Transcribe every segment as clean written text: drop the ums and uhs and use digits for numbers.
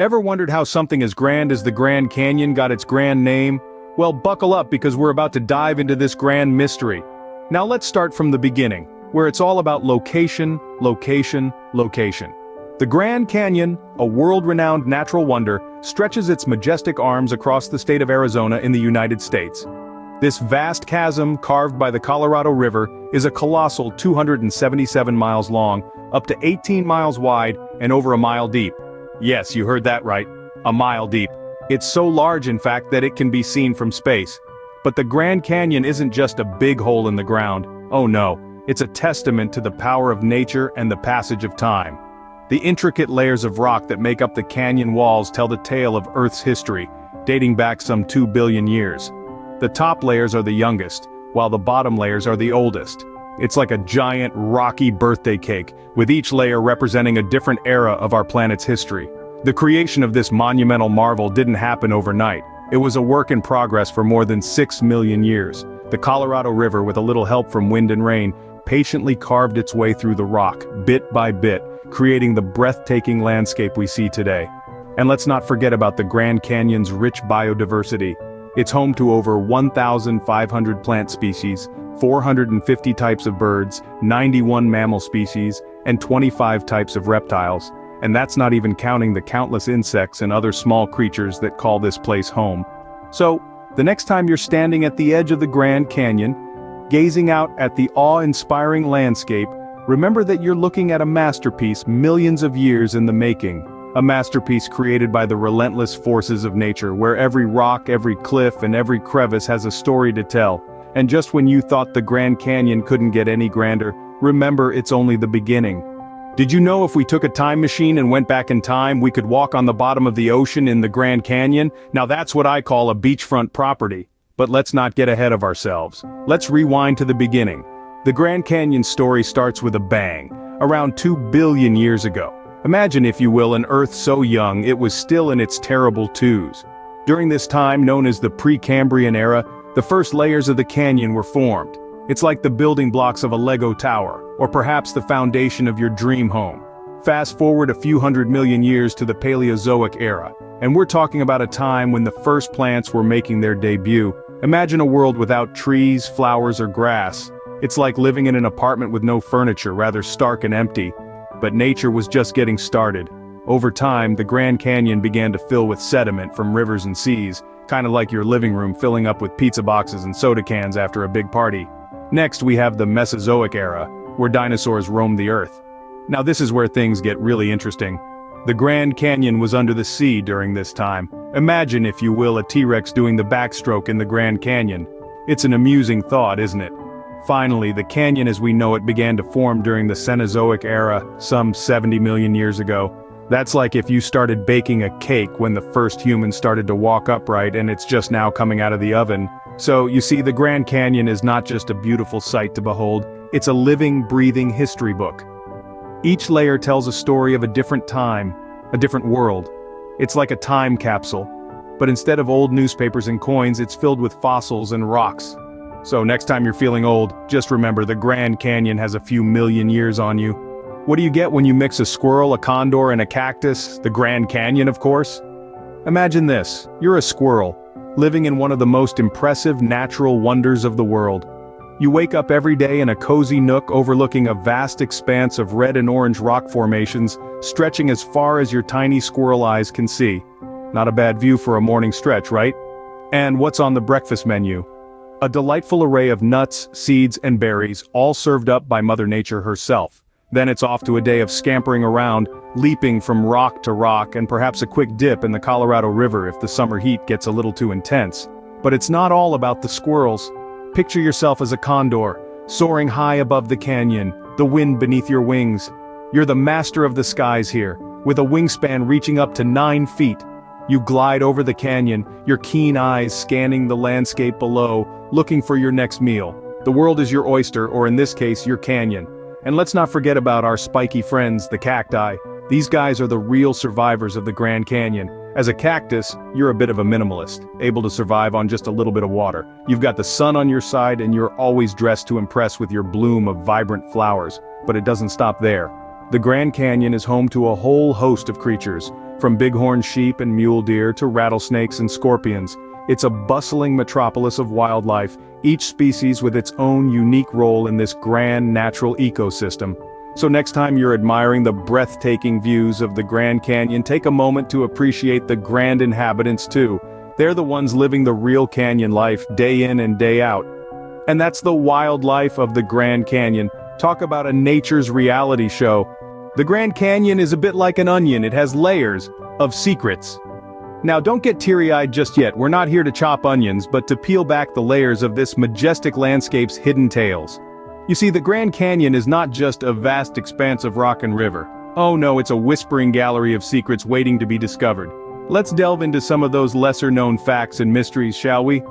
Ever wondered how something as grand as the Grand Canyon got its grand name? Well, buckle up because we're about to dive into this grand mystery. Now let's start from the beginning, where it's all about location, location, location. The Grand Canyon, a world-renowned natural wonder, stretches its majestic arms across the state of Arizona in the United States. This vast chasm, carved by the Colorado River, is a colossal 277 miles long, up to 18 miles wide, and over a mile deep. Yes, you heard that right, a mile deep. It's so large, in fact, that it can be seen from space. But the Grand Canyon isn't just a big hole in the ground. Oh no, it's a testament to the power of nature and the passage of time. The intricate layers of rock that make up the canyon walls tell the tale of Earth's history, dating back some 2 billion years. The top layers are the youngest, while the bottom layers are the oldest. It's like a giant, rocky birthday cake, with each layer representing a different era of our planet's history. The creation of this monumental marvel didn't happen overnight. It was a work in progress for more than 6 million years. The Colorado River, with a little help from wind and rain, patiently carved its way through the rock, bit by bit, creating the breathtaking landscape we see today. And let's not forget about the Grand Canyon's rich biodiversity. It's home to over 1,500 plant species, 450 types of birds, 91 mammal species, and 25 types of reptiles. And that's not even counting the countless insects and other small creatures that call this place home. So, the next time you're standing at the edge of the Grand Canyon, gazing out at the awe-inspiring landscape, remember that you're looking at a masterpiece millions of years in the making. A masterpiece created by the relentless forces of nature, where every rock, every cliff, and every crevice has a story to tell. And just when you thought the Grand Canyon couldn't get any grander, remember it's only the beginning. Did you know if we took a time machine and went back in time, we could walk on the bottom of the ocean in the Grand Canyon? Now that's what I call a beachfront property. But let's not get ahead of ourselves. Let's rewind to the beginning. The Grand Canyon story starts with a bang, around 2 billion years ago. Imagine, if you will, an Earth so young it was still in its terrible twos. During this time, known as the Precambrian era, the first layers of the canyon were formed. It's like the building blocks of a Lego tower, or perhaps the foundation of your dream home. Fast forward a few 100 million years to the Paleozoic era, and we're talking about a time when the first plants were making their debut. Imagine a world without trees, flowers, or grass. It's like living in an apartment with no furniture, rather stark and empty. But nature was just getting started. Over time, the Grand Canyon began to fill with sediment from rivers and seas, kind of like your living room filling up with pizza boxes and soda cans after a big party. Next, we have the Mesozoic era, where dinosaurs roamed the Earth. Now this is where things get really interesting. The Grand Canyon was under the sea during this time. Imagine, if you will, a T-Rex doing the backstroke in the Grand Canyon. It's an amusing thought, isn't it? Finally, the canyon as we know it began to form during the Cenozoic era, some 70 million years ago. That's like if you started baking a cake when the first humans started to walk upright and it's just now coming out of the oven. So, you see, the Grand Canyon is not just a beautiful sight to behold, it's a living, breathing history book. Each layer tells a story of a different time, a different world. It's like a time capsule, but instead of old newspapers and coins, it's filled with fossils and rocks. So next time you're feeling old, just remember the Grand Canyon has a few million years on you. What do you get when you mix a squirrel, a condor, and a cactus? The Grand Canyon, of course. Imagine this, you're a squirrel, living in one of the most impressive natural wonders of the world. You wake up every day in a cozy nook overlooking a vast expanse of red and orange rock formations, stretching as far as your tiny squirrel eyes can see. Not a bad view for a morning stretch, right? And what's on the breakfast menu? A delightful array of nuts, seeds, and berries, all served up by Mother Nature herself. Then it's off to a day of scampering around, leaping from rock to rock, and perhaps a quick dip in the Colorado River if the summer heat gets a little too intense. But it's not all about the squirrels. Picture yourself as a condor, soaring high above the canyon, the wind beneath your wings. You're the master of the skies here, with a wingspan reaching up to 9 feet. You glide over the canyon, your keen eyes scanning the landscape below, looking for your next meal. The world is your oyster, or in this case, your canyon. And let's not forget about our spiky friends, the cacti. These guys are the real survivors of the Grand Canyon. As a cactus, you're a bit of a minimalist, able to survive on just a little bit of water. You've got the sun on your side and you're always dressed to impress with your bloom of vibrant flowers. But it doesn't stop there. The Grand Canyon is home to a whole host of creatures, From bighorn sheep and mule deer to rattlesnakes and scorpions, it's a bustling metropolis of wildlife, each species with its own unique role in this grand natural ecosystem. So next time you're admiring the breathtaking views of the Grand Canyon, take a moment to appreciate the grand inhabitants too. They're the ones living the real canyon life, day in and day out. And that's the wildlife of the Grand Canyon. Talk about a nature's reality show. The Grand Canyon is a bit like an onion, it has layers of secrets. Now don't get teary-eyed just yet, we're not here to chop onions, but to peel back the layers of this majestic landscape's hidden tales. You see, the Grand Canyon is not just a vast expanse of rock and river. Oh no, it's a whispering gallery of secrets waiting to be discovered. Let's delve into some of those lesser-known facts and mysteries, shall we?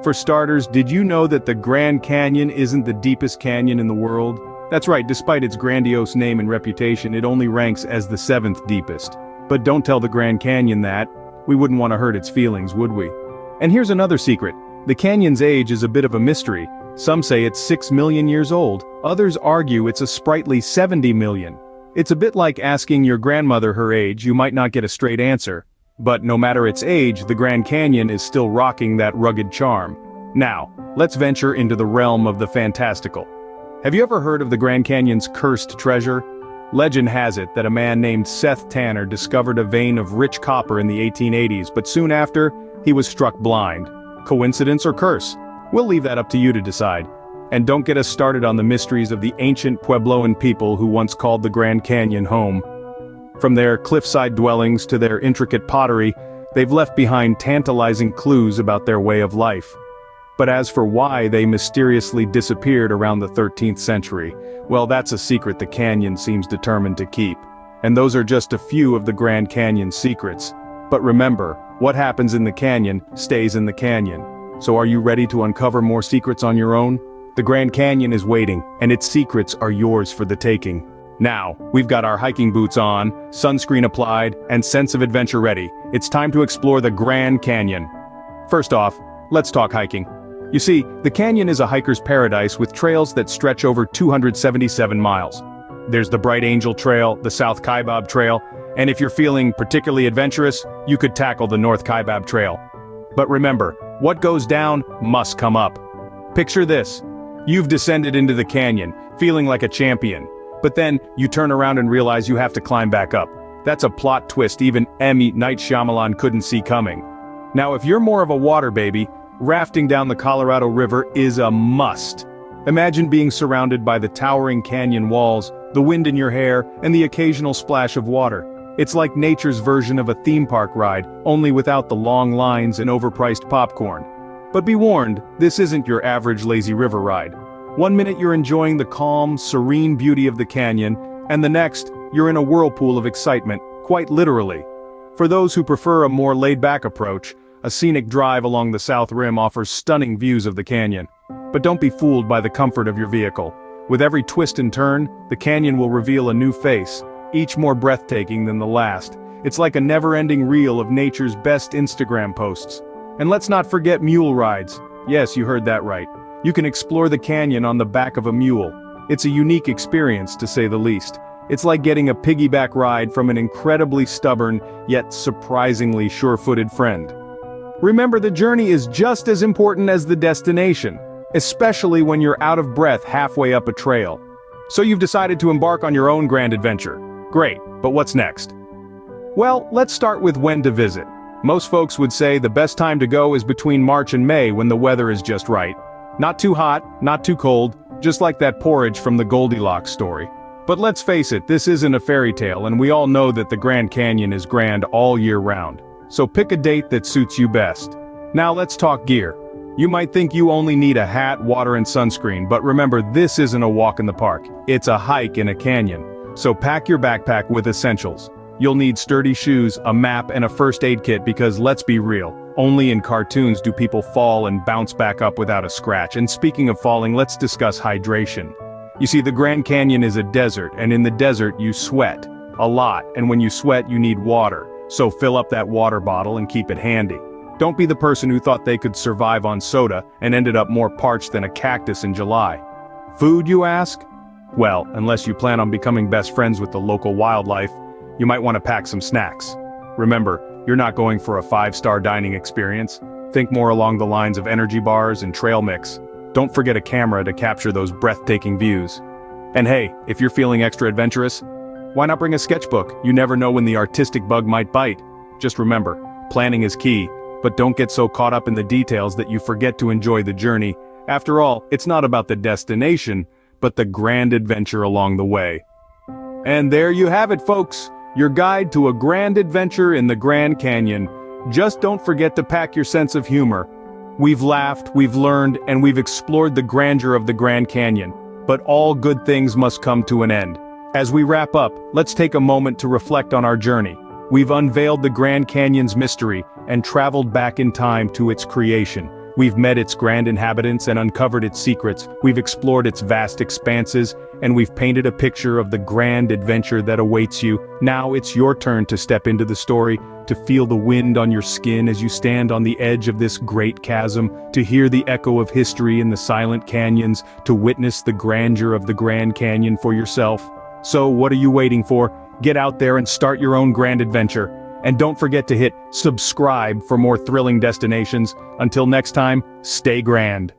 For starters, did you know that the Grand Canyon isn't the deepest canyon in the world? That's right, despite its grandiose name and reputation, it only ranks as the 7th deepest. But don't tell the Grand Canyon that. We wouldn't want to hurt its feelings, would we? And here's another secret. The canyon's age is a bit of a mystery. Some say it's 6 million years old, others argue it's a sprightly 70 million. It's a bit like asking your grandmother her age, you might not get a straight answer. But no matter its age, the Grand Canyon is still rocking that rugged charm. Now, let's venture into the realm of the fantastical. Have you ever heard of the Grand Canyon's cursed treasure? Legend has it that a man named Seth Tanner discovered a vein of rich copper in the 1880s, but soon after, he was struck blind. Coincidence or curse? We'll leave that up to you to decide. And don't get us started on the mysteries of the ancient Puebloan people who once called the Grand Canyon home. From their cliffside dwellings to their intricate pottery, they've left behind tantalizing clues about their way of life. But as for why they mysteriously disappeared around the 13th century, well, that's a secret the canyon seems determined to keep. And those are just a few of the Grand Canyon's secrets. But remember, what happens in the canyon stays in the canyon. So are you ready to uncover more secrets on your own? The Grand Canyon is waiting, and its secrets are yours for the taking. Now, we've got our hiking boots on, sunscreen applied, and sense of adventure ready. It's time to explore the Grand Canyon. First off, let's talk hiking. You see, the canyon is a hiker's paradise with trails that stretch over 277 miles. There's the Bright Angel Trail, the South Kaibab Trail, and if you're feeling particularly adventurous, you could tackle the North Kaibab Trail. But remember, what goes down must come up. Picture this. You've descended into the canyon, feeling like a champion. But then, you turn around and realize you have to climb back up. That's a plot twist even M. Night Shyamalan couldn't see coming. Now if you're more of a water baby, rafting down the Colorado River is a must. Imagine being surrounded by the towering canyon walls, the wind in your hair, and the occasional splash of water. It's like nature's version of a theme park ride, only without the long lines and overpriced popcorn. But be warned, this isn't your average lazy river ride. One minute you're enjoying the calm, serene beauty of the canyon, and the next, you're in a whirlpool of excitement, quite literally. For those who prefer a more laid-back approach, a scenic drive along the south rim offers stunning views of the canyon. But don't be fooled by the comfort of your vehicle. With every twist and turn, the canyon will reveal a new face, each more breathtaking than the last. It's like a never-ending reel of nature's best Instagram posts. And let's not forget mule rides. Yes, you heard that right. You can explore the canyon on the back of a mule. It's a unique experience, to say the least. It's like getting a piggyback ride from an incredibly stubborn, yet surprisingly sure-footed friend. Remember, the journey is just as important as the destination, especially when you're out of breath halfway up a trail. So you've decided to embark on your own grand adventure. Great, but what's next? Well, let's start with when to visit. Most folks would say the best time to go is between March and May when the weather is just right. Not too hot, not too cold, just like that porridge from the Goldilocks story. But let's face it, this isn't a fairy tale, and we all know that the Grand Canyon is grand all year round. So pick a date that suits you best. Now let's talk gear. You might think you only need a hat, water, and sunscreen, but remember, this isn't a walk in the park. It's a hike in a canyon. So pack your backpack with essentials. You'll need sturdy shoes, a map, and a first aid kit because let's be real, only in cartoons do people fall and bounce back up without a scratch. And speaking of falling, let's discuss hydration. You see, the Grand Canyon is a desert, and in the desert you sweat. A lot, and when you sweat you need water. So fill up that water bottle and keep it handy. Don't be the person who thought they could survive on soda and ended up more parched than a cactus in July. Food, you ask? Well, unless you plan on becoming best friends with the local wildlife, you might want to pack some snacks. Remember, you're not going for a 5-star dining experience. Think more along the lines of energy bars and trail mix. Don't forget a camera to capture those breathtaking views. And hey, if you're feeling extra adventurous, why not bring a sketchbook? You never know when the artistic bug might bite. Just remember, planning is key, but don't get so caught up in the details that you forget to enjoy the journey. After all, it's not about the destination, but the grand adventure along the way. And there you have it, folks, your guide to a grand adventure in the Grand Canyon. Just don't forget to pack your sense of humor. We've laughed, we've learned, and we've explored the grandeur of the Grand Canyon. But all good things must come to an end. As we wrap up, let's take a moment to reflect on our journey. We've unveiled the Grand Canyon's mystery and traveled back in time to its creation. We've met its grand inhabitants and uncovered its secrets. We've explored its vast expanses, and we've painted a picture of the grand adventure that awaits you. Now it's your turn to step into the story, to feel the wind on your skin as you stand on the edge of this great chasm, to hear the echo of history in the silent canyons, to witness the grandeur of the Grand Canyon for yourself. So what are you waiting for? Get out there and start your own grand adventure. And don't forget to hit subscribe for more thrilling destinations. Until next time, stay grand.